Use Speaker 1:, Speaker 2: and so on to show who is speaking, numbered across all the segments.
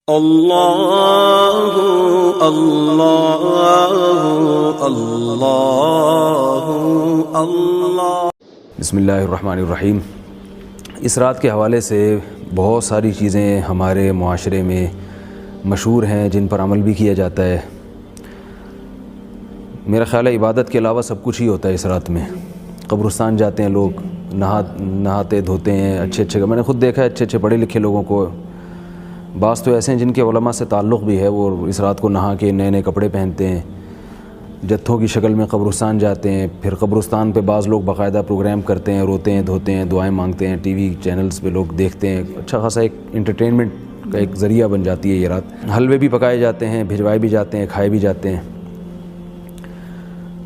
Speaker 1: اللہ اللہ اللہ اللہ۔
Speaker 2: بسم اللہ الرحمن الرحیم۔ اس رات کے حوالے سے بہت ساری چیزیں ہمارے معاشرے میں مشہور ہیں جن پر عمل بھی کیا جاتا ہے۔ میرا خیال ہے عبادت کے علاوہ سب کچھ ہی ہوتا ہے اس رات میں۔ قبرستان جاتے ہیں لوگ، نہاتے دھوتے ہیں، اچھے میں نے خود دیکھا ہے اچھے پڑھے لکھے لوگوں کو۔ بعض تو ایسے ہیں جن کے علماء سے تعلق بھی ہے، وہ اس رات کو نہا کے نئے کپڑے پہنتے ہیں، جتھوں کی شکل میں قبرستان جاتے ہیں۔ پھر قبرستان پہ بعض لوگ باقاعدہ پروگرام کرتے ہیں، روتے ہیں دھوتے ہیں، دعائیں مانگتے ہیں، ٹی وی چینلز پہ لوگ دیکھتے ہیں۔ اچھا خاصا ایک انٹرٹینمنٹ کا ایک ذریعہ بن جاتی ہے یہ رات۔ حلوے بھی پکائے جاتے ہیں، بھجوائے بھی جاتے ہیں، کھائے بھی جاتے ہیں۔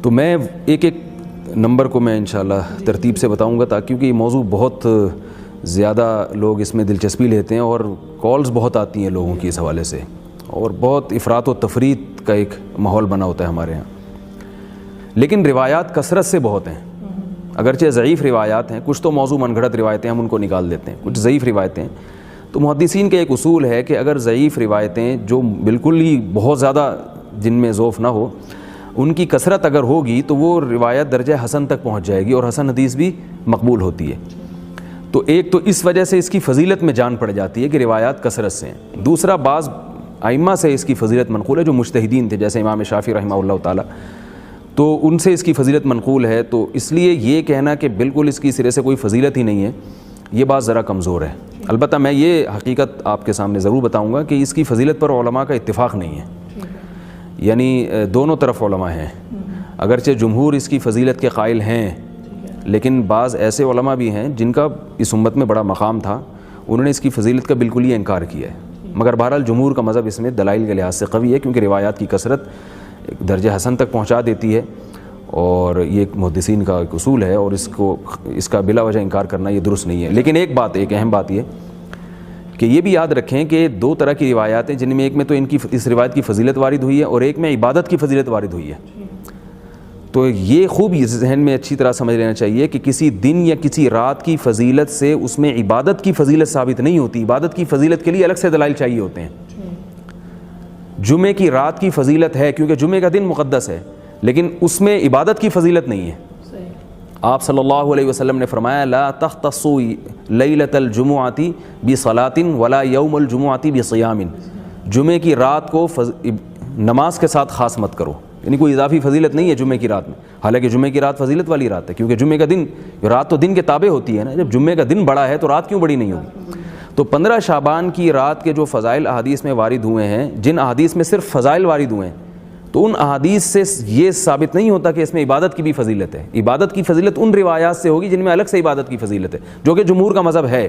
Speaker 2: تو میں ایک نمبر کو میں انشاءاللہ ترتیب سے بتاؤں گا، تاکہ کیونکہ یہ موضوع بہت زیادہ لوگ اس میں دلچسپی لیتے ہیں اور کالز بہت آتی ہیں لوگوں کی اس حوالے سے، اور بہت افراط و تفریط کا ایک ماحول بنا ہوتا ہے ہمارے ہاں۔ لیکن روایات کثرت سے بہت ہیں، اگرچہ ضعیف روایات ہیں، کچھ تو موضوع من گھڑت روایتیں ہم ان کو نکال دیتے ہیں، کچھ ضعیف روایتیں ہیں۔ تو محدثین کا ایک اصول ہے کہ اگر ضعیف روایتیں جو بالکل ہی بہت زیادہ جن میں ضعف نہ ہو، ان کی کثرت اگر ہوگی تو وہ روایت درجہ حسن تک پہنچ جائے گی، اور حسن حدیث بھی مقبول ہوتی ہے۔ تو ایک تو اس وجہ سے اس کی فضیلت میں جان پڑ جاتی ہے کہ روایات کثرت سے ہیں۔ دوسرا، بعض ائمہ سے اس کی فضیلت منقول ہے جو مجتہدین تھے، جیسے امام شافعی رحمہ اللہ تعالی، تو ان سے اس کی فضیلت منقول ہے۔ تو اس لیے یہ کہنا کہ بالکل اس کی سرے سے کوئی فضیلت ہی نہیں ہے، یہ بات ذرا کمزور ہے۔ البتہ میں یہ حقیقت آپ کے سامنے ضرور بتاؤں گا کہ اس کی فضیلت پر علماء کا اتفاق نہیں ہے، یعنی دونوں طرف علماء ہیں۔ اگرچہ جمہور اس کی فضیلت کے قائل ہیں، لیکن بعض ایسے علماء بھی ہیں جن کا اس امت میں بڑا مقام تھا، انہوں نے اس کی فضیلت کا بالکل ہی انکار کیا ہے۔ مگر بہرحال جمہور کا مذہب اس میں دلائل کے لحاظ سے قوی ہے، کیونکہ روایات کی کثرت درجہ حسن تک پہنچا دیتی ہے، اور یہ ایک محدثین کا ایک اصول ہے، اور اس کا بلا وجہ انکار کرنا یہ درست نہیں ہے۔ لیکن ایک اہم بات یہ کہ یہ بھی یاد رکھیں کہ دو طرح کی روایات ہیں، جن میں ایک میں تو اس روایت کی فضیلت وارد ہوئی ہے، اور ایک میں عبادت کی فضیلت وارد ہوئی ہے۔ تو یہ خوب ذہن میں اچھی طرح سمجھ لینا چاہیے کہ کسی دن یا کسی رات کی فضیلت سے اس میں عبادت کی فضیلت ثابت نہیں ہوتی۔ عبادت کی فضیلت کے لیے الگ سے دلائل چاہیے ہوتے ہیں۔ جمعے کی رات کی فضیلت ہے کیونکہ جمعے کا دن مقدس ہے، لیکن اس میں عبادت کی فضیلت نہیں ہے۔ آپ صلی اللہ علیہ وسلم نے فرمایا لا تختصوا لیلۃ الجمعۃ بصلاۃ ولا یوم الجمعۃ بصیام۔ جمعے کی رات کو نماز کے ساتھ خاص مت کرو، یعنی کوئی اضافی فضیلت نہیں ہے جمعے کی رات میں، حالانکہ جمعے کی رات فضیلت والی رات ہے، کیونکہ جمعے کا دن، رات تو دن کے تابع ہوتی ہے نا، جب جمعے کا دن بڑا ہے تو رات کیوں بڑی نہیں ہوگی؟ تو 15 شعبان کی رات کے جو فضائل احادیث میں وارد ہوئے ہیں، جن احادیث میں صرف فضائل وارد ہوئے ہیں، تو ان احادیث سے یہ ثابت نہیں ہوتا کہ اس میں عبادت کی بھی فضیلت ہے۔ عبادت کی فضیلت ان روایات سے ہوگی جن میں الگ سے عبادت کی فضیلت ہے، جو کہ جمہور کا مذہب ہے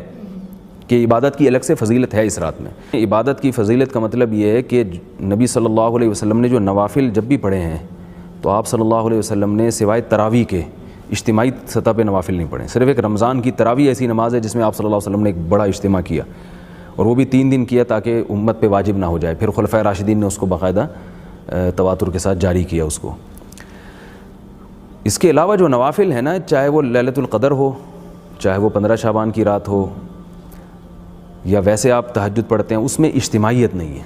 Speaker 2: کہ عبادت کی الگ سے فضیلت ہے اس رات میں۔ عبادت کی فضیلت کا مطلب یہ ہے کہ نبی صلی اللہ علیہ وسلم نے جو نوافل جب بھی پڑھے ہیں، تو آپ صلی اللہ علیہ وسلم نے سوائے تراویح کے اجتماعی سطح پہ نوافل نہیں پڑھے۔ صرف ایک رمضان کی تراویح ایسی نماز ہے جس میں آپ صلی اللہ علیہ وسلم نے ایک بڑا اجتماع کیا، اور وہ بھی 3 دن کیا تاکہ امت پہ واجب نہ ہو جائے۔ پھر خلفائے راشدین نے اس کو باقاعدہ تواتر کے ساتھ جاری کیا اس کو۔ اس کے علاوہ جو نوافل ہیں نا، چاہے وہ لیلۃ القدر ہو، چاہے وہ 15 شعبان کی رات ہو، یا ویسے آپ تہجد پڑھتے ہیں، اس میں اجتماعیت نہیں ہے،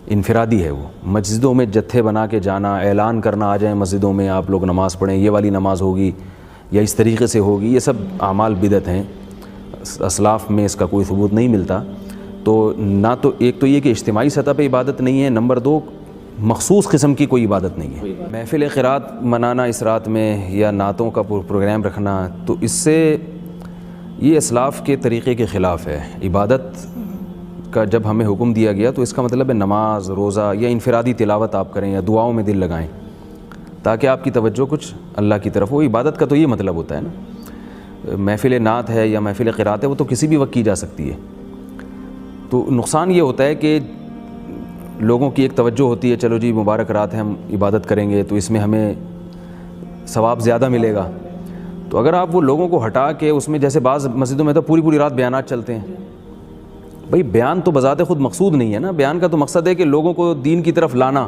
Speaker 2: انفرادی ہے وہ۔ مسجدوں میں جتھے بنا کے جانا، اعلان کرنا آ جائیں مسجدوں میں آپ لوگ نماز پڑھیں، یہ والی نماز ہوگی یا اس طریقے سے ہوگی، یہ سب اعمال بدعت ہیں، اسلاف میں اس کا کوئی ثبوت نہیں ملتا۔ تو نہ تو ایک تو یہ کہ اجتماعی سطح پہ عبادت نہیں ہے، نمبر 2 مخصوص قسم کی کوئی عبادت نہیں ہے۔ محفل قرات منانا اس رات میں یا نعتوں کا پروگرام رکھنا، تو اس سے یہ اسلاف کے طریقے کے خلاف ہے۔ عبادت کا جب ہمیں حکم دیا گیا تو اس کا مطلب ہے نماز، روزہ یا انفرادی تلاوت آپ کریں یا دعاؤں میں دل لگائیں، تاکہ آپ کی توجہ کچھ اللہ کی طرف ہو۔ عبادت کا تو یہ مطلب ہوتا ہے نا۔ محفل نعت ہے یا محفل قرات ہے، وہ تو کسی بھی وقت کی جا سکتی ہے۔ تو نقصان یہ ہوتا ہے کہ لوگوں کی ایک توجہ ہوتی ہے، چلو جی مبارک رات ہے، ہم عبادت کریں گے تو اس میں ہمیں ثواب زیادہ ملے گا۔ تو اگر آپ وہ لوگوں کو ہٹا کے اس میں، جیسے بعض مسجدوں میں تو پوری رات بیانات چلتے ہیں، بھئی بیان تو بذات خود مقصود نہیں ہے نا، بیان کا تو مقصد ہے کہ لوگوں کو دین کی طرف لانا،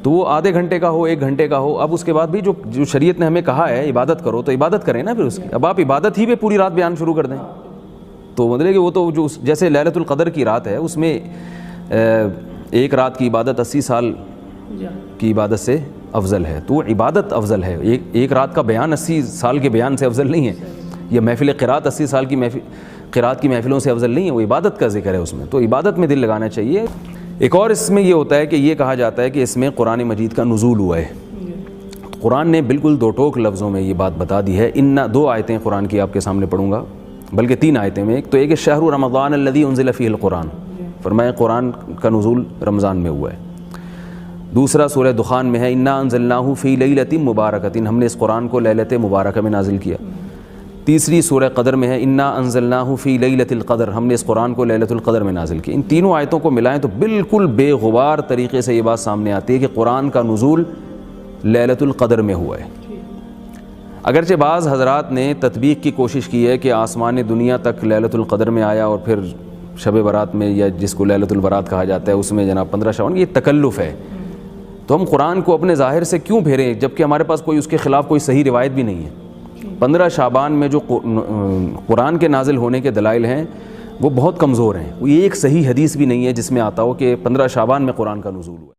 Speaker 2: تو وہ آدھے گھنٹے کا ہو، 1 گھنٹے کا ہو۔ اب اس کے بعد بھی جو شریعت نے ہمیں کہا ہے عبادت کرو، تو عبادت کریں نا پھر اس کی۔ اب آپ عبادت ہی پہ پوری رات بیان شروع کر دیں، تو مطلب کہ وہ تو جو جیسے لیلۃ القدر کی رات ہے اس میں ایک رات کی عبادت 80 سال کی عبادت سے افضل ہے، تو وہ عبادت افضل ہے. ایک رات کا بیان 80 سال کے بیان سے افضل نہیں ہے، یا محفل قرات 80 سال کی قرات کی محفلوں سے افضل نہیں ہے، وہ عبادت کا ذکر ہے اس میں، تو عبادت میں دل لگانا چاہیے. ایک اور اس میں یہ ہوتا ہے کہ یہ کہا جاتا ہے کہ اس میں قرآن مجید کا نزول ہوا ہے. قرآن نے بالکل دو ٹوک لفظوں میں یہ بات بتا دی ہے. دو آیتیں قرآن کی آپ کے سامنے پڑھوں گا، بلکہ 3 آیتیں میں. ایک تو ایک شہر رمضان الذی انزل فیہ القرآن، فرمایا قرآن کا نزول رمضان میں ہوا ہے. دوسرا سورہ دخان میں ہے انا انزلناہ فی لیلۃ مبارکۃ، ہم نے اس قرآن کو لیلۃ مبارکہ میں نازل کیا. تیسری سورہ قدر میں ہے انا انزلناہ فی لیلۃ القدر، ہم نے اس قرآن کو لیلۃ القدر میں نازل کیا. ان تینوں آیتوں کو ملائیں تو بالکل بے غبار طریقے سے یہ بات سامنے آتی ہے کہ قرآن کا نزول لیلۃ القدر میں ہوا ہے. اگرچہ بعض حضرات نے تطبیق کی کوشش کی ہے کہ آسمان دنیا تک لیلۃ القدر میں آیا اور پھر شب برات میں، یا جس کو لیلۃ البرات کہا جاتا ہے، اس میں جناب 15 شعبان، یہ تکلف ہے. تو ہم قرآن کو اپنے ظاہر سے کیوں پھیریں جبکہ ہمارے پاس کوئی اس کے خلاف کوئی صحیح روایت بھی نہیں ہے. 15 شعبان میں جو قرآن کے نازل ہونے کے دلائل ہیں وہ بہت کمزور ہیں. یہ ایک صحیح حدیث بھی نہیں ہے جس میں آتا ہو کہ 15 شعبان میں قرآن کا نزول ہوا.